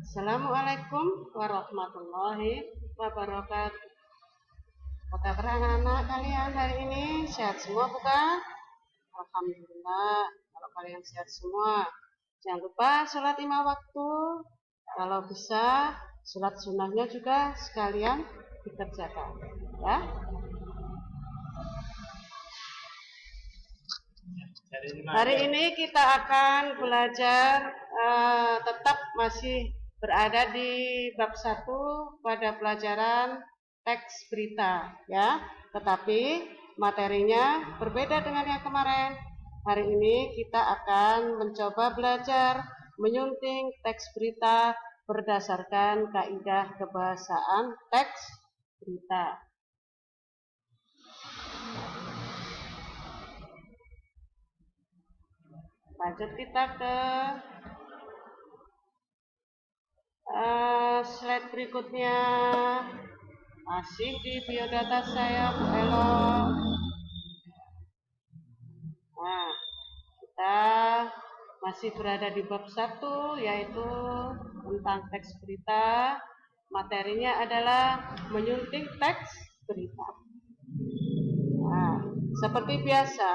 Assalamualaikum warahmatullahi wabarakatuh. Apa kabar anak-anak kalian hari ini? Sehat semua bukan? Alhamdulillah. Kalau kalian sehat semua, jangan lupa sholat 5 waktu. Kalau bisa, sholat sunnahnya juga sekalian dikerjakan. Ya. Hari ini kita akan belajar tetap masih berada di bab 1 pada pelajaran teks berita ya, tetapi materinya berbeda dengan yang kemarin. Hari ini kita akan mencoba belajar menyunting teks berita berdasarkan kaidah kebahasaan teks berita. Lanjut kita ke slide berikutnya. Masih di biodata saya, Bu Elo. Nah, kita masih berada di bab 1, yaitu tentang teks berita. Materinya adalah menyunting teks berita. Nah, seperti biasa,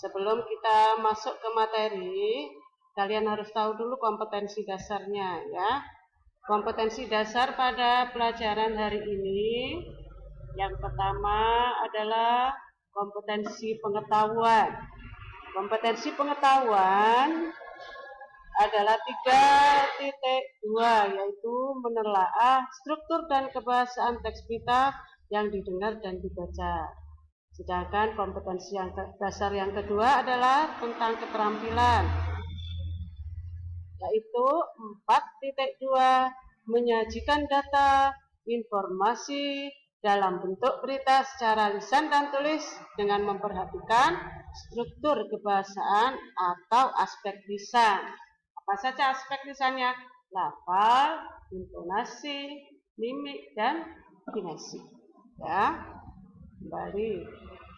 sebelum kita masuk ke materi, kalian harus tahu dulu kompetensi dasarnya ya. Kompetensi dasar pada pelajaran hari ini, yang pertama adalah kompetensi pengetahuan. Kompetensi pengetahuan adalah 3.2, yaitu menelaah struktur dan kebahasaan teks berita yang didengar dan dibaca. Sedangkan kompetensi yang dasar yang kedua adalah tentang keterampilan, yaitu 4.2, menyajikan data, informasi dalam bentuk berita secara lisan dan tulis dengan memperhatikan struktur kebahasaan atau aspek lisan. Apa saja aspek lisannya? Lafal, intonasi, mimik, dan kinesi. Ya, kembali.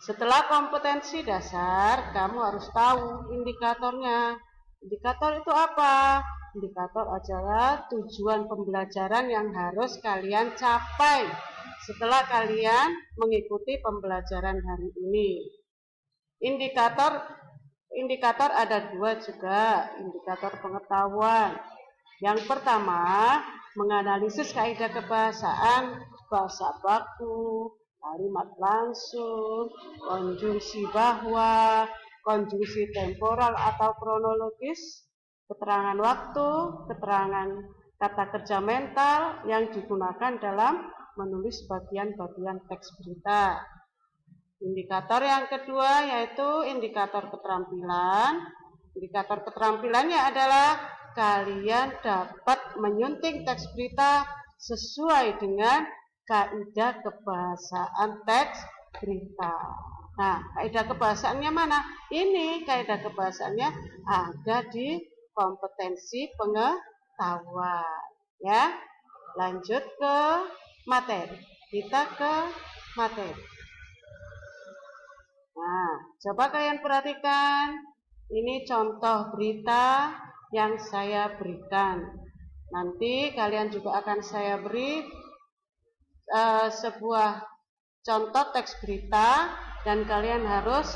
Setelah kompetensi dasar, kamu harus tahu indikatornya. Indikator itu apa? Indikator adalah tujuan pembelajaran yang harus kalian capai setelah kalian mengikuti pembelajaran hari ini. Indikator ada 2 juga, indikator pengetahuan. Yang pertama, menganalisis kaidah kebahasaan, bahasa baku, kalimat langsung, konjungsi bahwa, konjungsi temporal atau kronologis, keterangan waktu, keterangan kata kerja mental yang digunakan dalam menulis bagian-bagian teks berita. Indikator yang kedua yaitu indikator keterampilan. Indikator keterampilannya adalah kalian dapat menyunting teks berita sesuai dengan kaidah kebahasaan teks berita. Nah, kaidah kebahasaannya mana? Ini kaidah kebahasaannya ada di kompetensi pengetahuan. Ya, lanjut ke materi. Kita ke materi. Nah, coba kalian perhatikan. Ini contoh berita yang saya berikan. Nanti kalian juga akan saya beri sebuah contoh teks berita dan kalian harus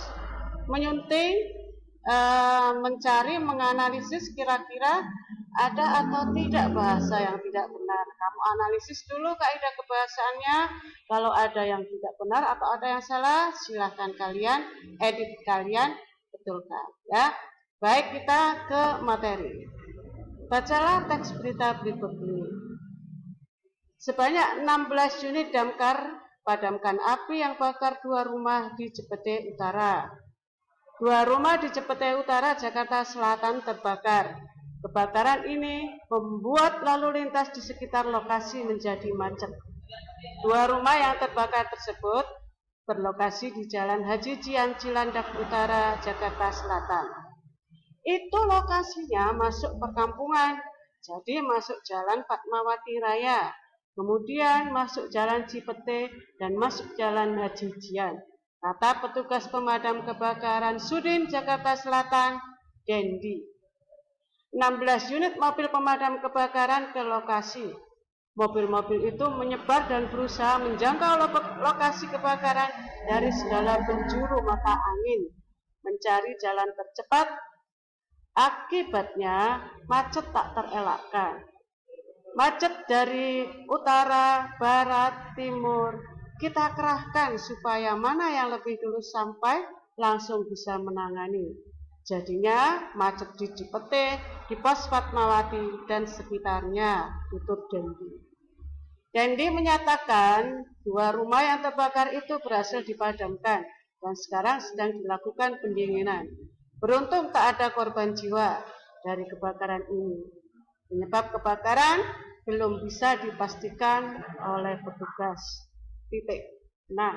menyunting, mencari, menganalisis kira-kira ada atau tidak bahasa yang tidak benar. Kamu analisis dulu kaidah kebahasaannya. Kalau ada yang tidak benar atau ada yang salah, silahkan kalian edit, kalian betulkan ya. Baik, kita ke materi. Bacalah teks berita berikut ini. Sebanyak 16 unit damkar padamkan api yang bakar 2 rumah di Cipete Utara. 2 rumah di Cipete Utara, Jakarta Selatan terbakar. Kebakaran ini membuat lalu lintas di sekitar lokasi menjadi macet. 2 rumah yang terbakar tersebut berlokasi di Jalan Haji Jian, Cilandak Utara, Jakarta Selatan. Itu lokasinya masuk perkampungan, jadi masuk Jalan Fatmawati Raya, kemudian masuk Jalan Cipete dan masuk Jalan Haji Jian. Kata petugas pemadam kebakaran Sudin Jakarta Selatan, Dendi. 16 unit mobil pemadam kebakaran ke lokasi. Mobil-mobil itu menyebar dan berusaha menjangkau lokasi kebakaran dari segala penjuru mata angin, mencari jalan tercepat. Akibatnya macet tak terelakkan. Macet dari utara, barat, timur, kita kerahkan supaya mana yang lebih dulu sampai langsung bisa menangani. Jadinya macet di Cipete, di Pos Fatmawati dan sekitarnya, tutur Dendi. Dendi menyatakan 2 rumah yang terbakar itu berhasil dipadamkan dan sekarang sedang dilakukan pendinginan. Beruntung tak ada korban jiwa dari kebakaran ini. Penyebab kebakaran belum bisa dipastikan oleh petugas. Titik. Nah,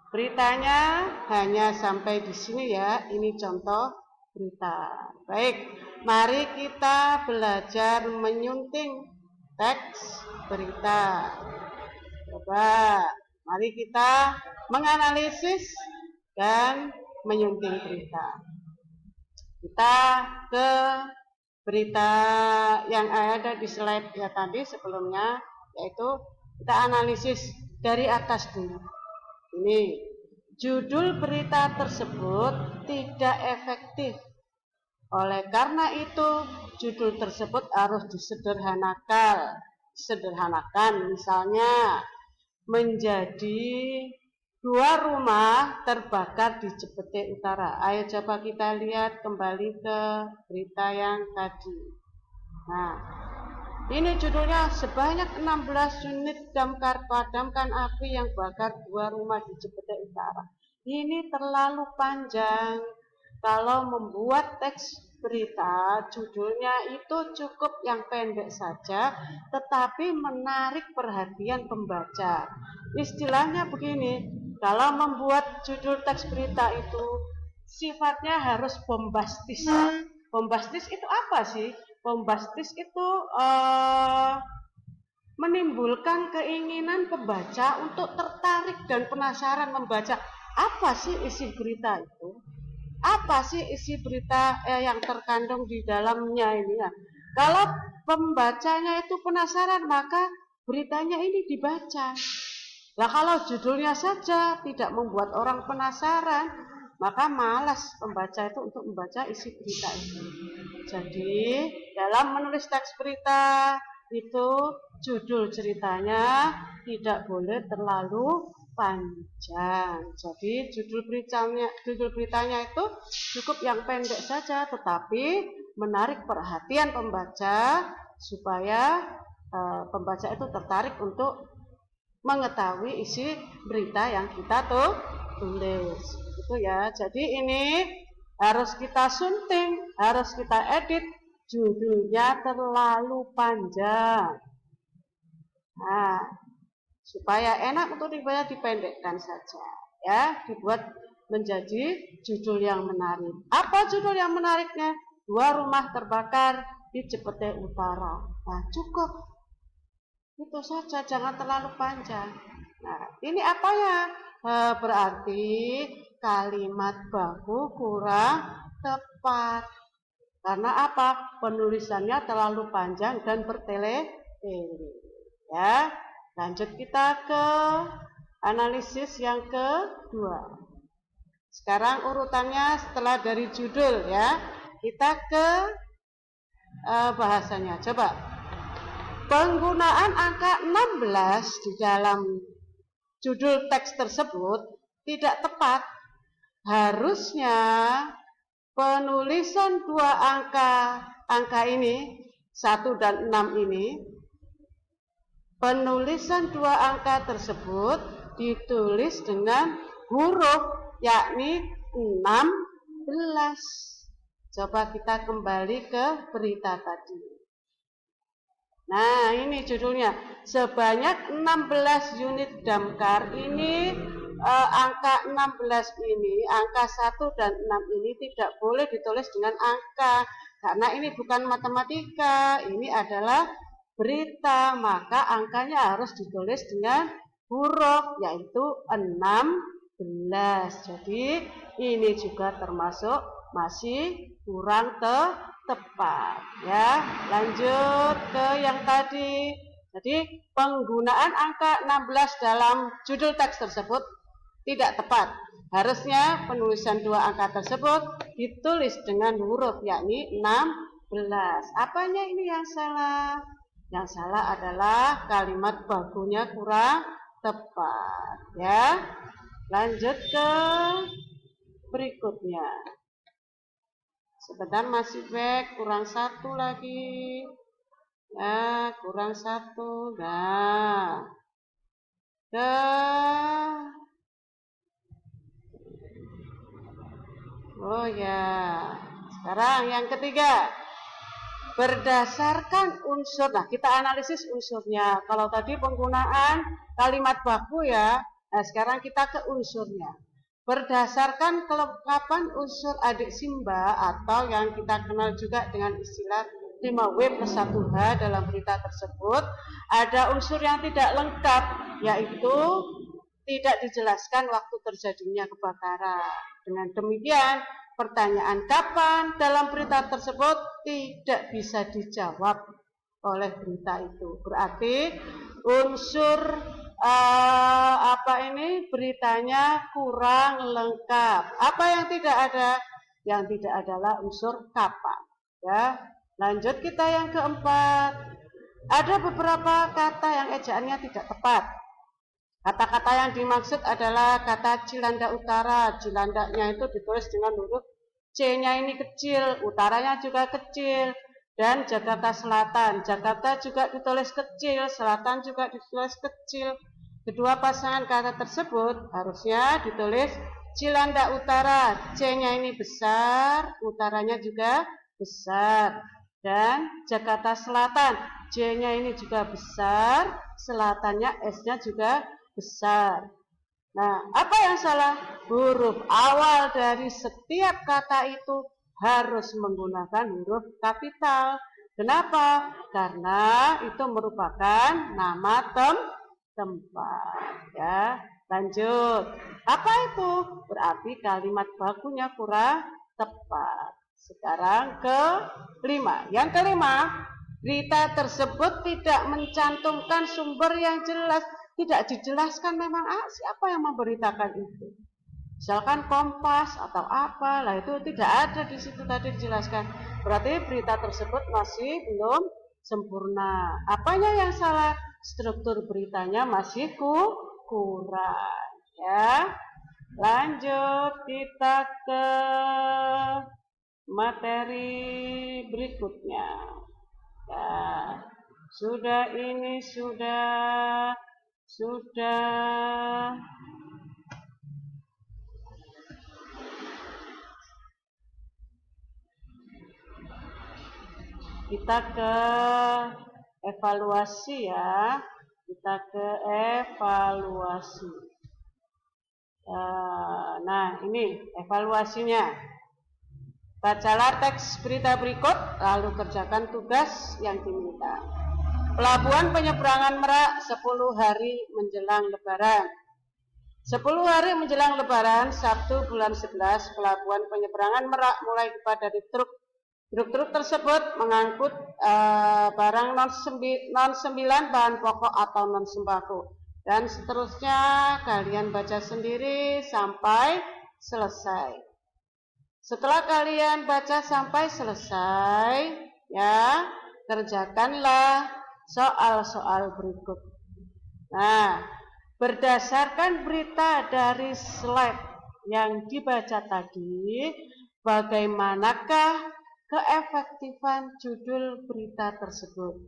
beritanya hanya sampai di sini ya. Ini contoh berita. Baik, mari kita belajar menyunting teks berita. Coba, mari kita menganalisis dan menyunting berita. Kita ke berita yang ada di slide ya tadi sebelumnya, yaitu kita analisis dari atas dulu. Ini judul berita tersebut tidak efektif. Oleh karena itu, judul tersebut harus disederhanakan. Misalnya, menjadi 2 rumah terbakar di Cipete Utara. Ayo coba kita lihat kembali ke berita yang tadi. Nah, ini judulnya sebanyak 16 unit damkar padamkan api yang bakar 2 rumah di Cipete Utara. Ini terlalu panjang. Kalau membuat teks berita, judulnya itu cukup yang pendek saja, tetapi menarik perhatian pembaca. Istilahnya begini, kalau membuat judul teks berita itu sifatnya harus bombastis. Bombastis itu apa sih? Bombastis itu menimbulkan keinginan pembaca untuk tertarik dan penasaran membaca apa sih isi berita itu. Apa sih isi berita yang terkandung di dalamnya ini ya? Kalau pembacanya itu penasaran, maka beritanya ini dibaca. Nah, kalau judulnya saja tidak membuat orang penasaran, maka malas pembaca itu untuk membaca isi berita itu. Jadi, dalam menulis teks berita itu judul ceritanya tidak boleh terlalu panjang. Jadi judul beritanya itu cukup yang pendek saja, tetapi menarik perhatian pembaca supaya pembaca itu tertarik untuk mengetahui isi berita yang kita tulis. Gitu ya. Jadi ini harus kita sunting, harus kita edit. Judulnya terlalu panjang. Nah, supaya enak untuk dibaca dipendekkan saja. Ya, dibuat menjadi judul yang menarik. Apa judul yang menariknya? 2 rumah terbakar di Cipete Utara. Nah, cukup. Itu saja, jangan terlalu panjang. Nah, ini apanya? Berarti kalimat baku kurang tepat. Karena apa? Penulisannya terlalu panjang dan bertele-tele. Ya, lanjut kita ke analisis yang kedua. Sekarang urutannya setelah dari judul ya, kita ke bahasanya. Coba. Penggunaan angka 16 di dalam judul teks tersebut tidak tepat. Harusnya penulisan 2 angka ini 1 dan 6 ini, penulisan 2 angka tersebut ditulis dengan huruf yakni 16. Coba kita kembali ke berita tadi. Nah, ini judulnya sebanyak 16 unit damkar. Ini angka 16 ini, angka 1 dan 6 ini tidak boleh ditulis dengan angka, karena ini bukan matematika, ini adalah berita, maka angkanya harus ditulis dengan huruf, yaitu 16. Jadi ini juga termasuk masih kurang tepat. Ya, lanjut ke yang tadi. Jadi penggunaan angka 16 dalam judul teks tersebut tidak tepat. Harusnya penulisan dua angka tersebut ditulis dengan huruf yakni 16. Apanya ini yang salah? Yang salah adalah kalimat bakunya kurang tepat. Ya, lanjut ke berikutnya. Sebentar masih back, kurang satu lagi. Ya, kurang satu. Nah, oh ya, sekarang yang ketiga. Berdasarkan unsur, nah kita analisis unsurnya. Kalau tadi penggunaan kalimat baku ya, nah sekarang kita ke unsurnya. Berdasarkan kelengkapan unsur adik Simba atau yang kita kenal juga dengan istilah 5W plus 1H dalam berita tersebut, ada unsur yang tidak lengkap, yaitu tidak dijelaskan waktu terjadinya kebakaran. Dengan demikian, pertanyaan kapan dalam berita tersebut tidak bisa dijawab oleh berita itu. Berarti unsur beritanya kurang lengkap. Apa yang tidak ada? Yang tidak adalah unsur kapan. Ya, lanjut kita yang keempat. Ada beberapa kata yang ejaannya tidak tepat. Kata-kata yang dimaksud adalah kata Cilanda Utara. Cilandanya itu ditulis dengan huruf C-nya ini kecil, utaranya juga kecil. Dan Jakarta Selatan. Jakarta juga ditulis kecil, Selatan juga ditulis kecil. Kedua pasangan kata tersebut harusnya ditulis Cilanda Utara. C-nya ini besar, utaranya juga besar. Dan Jakarta Selatan. J-nya ini juga besar, selatannya S-nya juga besar. Nah, apa yang salah? Huruf awal dari setiap kata itu harus menggunakan huruf kapital. Kenapa? Karena itu merupakan nama tempat. Ya, lanjut. Apa itu? Berarti kalimat bakunya kurang tepat. Sekarang kelima. Yang kelima, berita tersebut tidak mencantumkan sumber yang jelas. Tidak dijelaskan memang siapa yang memberitakan itu. Misalkan Kompas atau apa, lah itu tidak ada di situ tadi dijelaskan. Berarti berita tersebut masih belum sempurna. Apanya yang salah? Struktur beritanya masih kurang. Ya, lanjut kita ke materi berikutnya. Ya, sudah. Kita ke evaluasi ya. Nah, ini evaluasinya. Bacalah teks berita berikut, lalu kerjakan tugas yang diminta. Pelabuhan Penyeberangan Merak 10 hari menjelang Lebaran. 10 hari menjelang Lebaran, Sabtu bulan 11, Pelabuhan Penyeberangan Merak mulai dibuka dari truk. Truk-truk tersebut mengangkut barang non-9 bahan pokok atau non-sembako. Dan seterusnya kalian baca sendiri sampai selesai. Setelah kalian baca sampai selesai, ya, kerjakanlah soal-soal berikut. Nah, berdasarkan berita dari slide yang dibaca tadi, bagaimanakah keefektifan judul berita tersebut?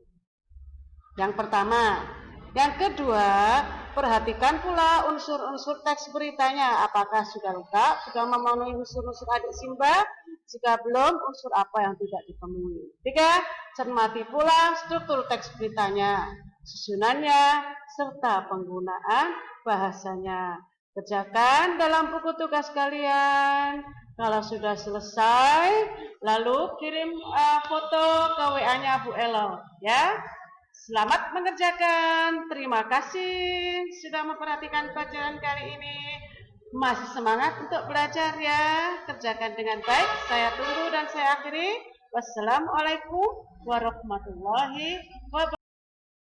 Yang pertama. Yang kedua, perhatikan pula unsur-unsur teks beritanya. Apakah sudah lengkap, sudah memenuhi unsur-unsur adik Simba? Jika belum, unsur apa yang tidak dipenuhi? 3. Cermati pula struktur teks beritanya, susunannya, serta penggunaan bahasanya. Kerjakan dalam buku tugas kalian. Kalau sudah selesai, lalu kirim foto ke WA-nya Bu Elo, ya. Selamat mengerjakan. Terima kasih sudah memperhatikan pelajaran kali ini. Masih semangat untuk belajar ya. Kerjakan dengan baik. Saya tunggu dan saya akhiri. Wassalamualaikum warahmatullahi